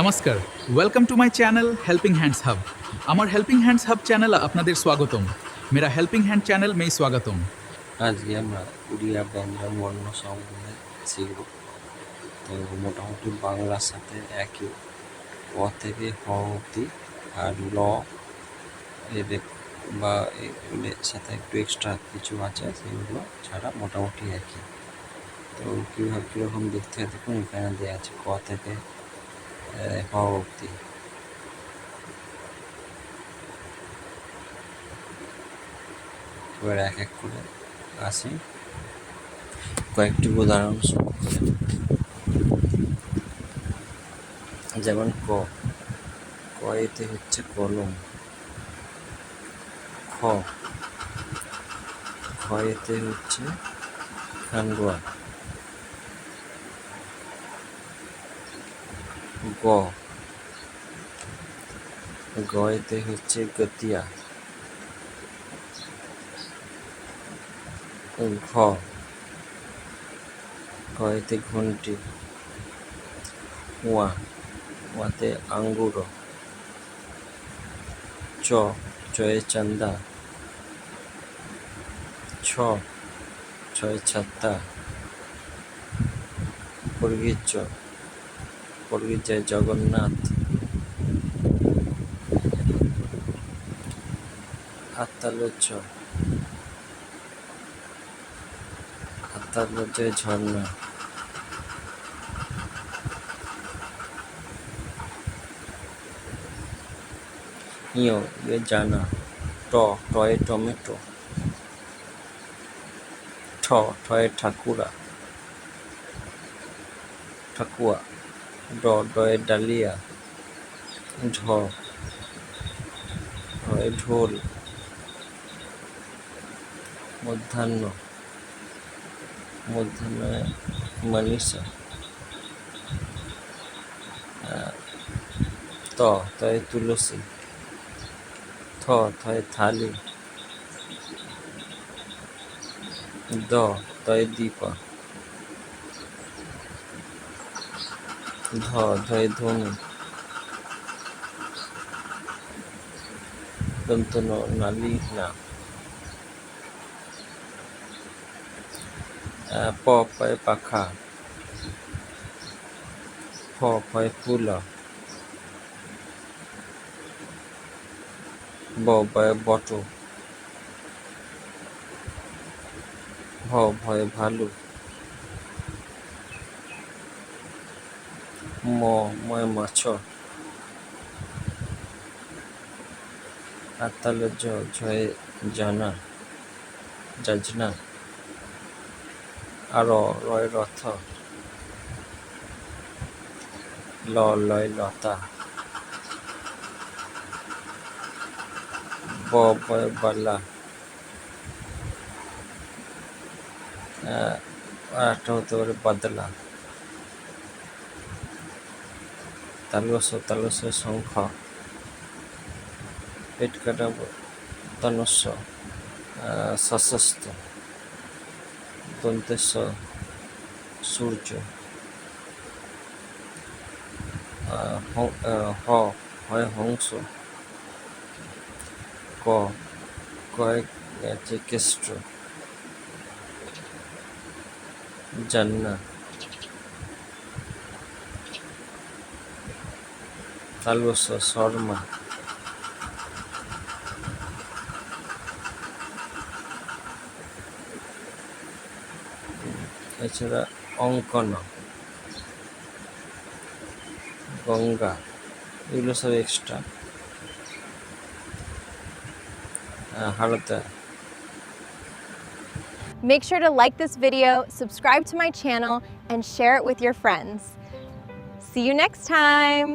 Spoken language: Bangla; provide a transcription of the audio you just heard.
নমস্কার, welcome to my channel helping hands hub. আমার हेल्पिंग हैंड्स हब চ্যানেলে আপনাদের স্বাগতম। मेरा हेल्पिंग हैंड চ্যানেল में স্বাগতম। আজকে আমরা উড়িয়া ব্যঞ্জন বর্ণ সম্বন্ধে শিখব। তো মোটামুটি বাংলার সাথে একই ক থেকে হ অবধি, আর ল এর বা এগুলোর সাথে একটু এক্সট্রা কিছু আছে, সেগুলো ছাড়া মোটামুটি একই। তো কীরকম দেখতে হয় দেখুন, এখানে দেওয়া আছে ক থেকে হ অবধি। এবার এক এক করে আসি কয়েকটি উদাহরণ সম্পর্কে। যেমন ক এতে হচ্ছে কলম। খ এতে হচ্ছে খান্ডোয়া। গ এতে হচ্ছে গতিয়া। ঘ এতে ঘন্টি। ওয়াতে আঙ্গুর। চয়ে চান্দা। ছয়ে ছাত্তা। পরগিজয় জগন্নাথ। আত্মালজ্জয় ঝর্ণা। ইয়ে জানা। টয়ে টমেটো। ঠয়ে ঠাকুয়া। ডয়ে ডালিয়া। ঢয়ে ঢোল। মধ্যাহ্নে মনীষা। তয়ে তুলসী। থয়ে থালি। তয়ে দীপা। ধয়ে ধনু। দন্ত নালি না। পয়ে পাখা। ফয়ে ফুল। বয়ে বট। ভয়ে ভালু। ময়ে মাছ। ঝয়ে যাজনা। আর রয়ে রথ। লয়ে লতা। বয়ে বালা। আর একটা হতে পারে বাদলা। তালস্য শঙ্খ। পেট কাটা তনস্য। সশস্ত্র। দন্তেশ্ব সূর্য। হয় হংস। কয়ে কেষ্ট। জান্না। তালস্য শর্মা। এছাড়া অঙ্কন, গঙ্গা, এগুলো সব extra. হালতা। Make sure to like this video, subscribe to my channel, and share it with your friends. See you next time!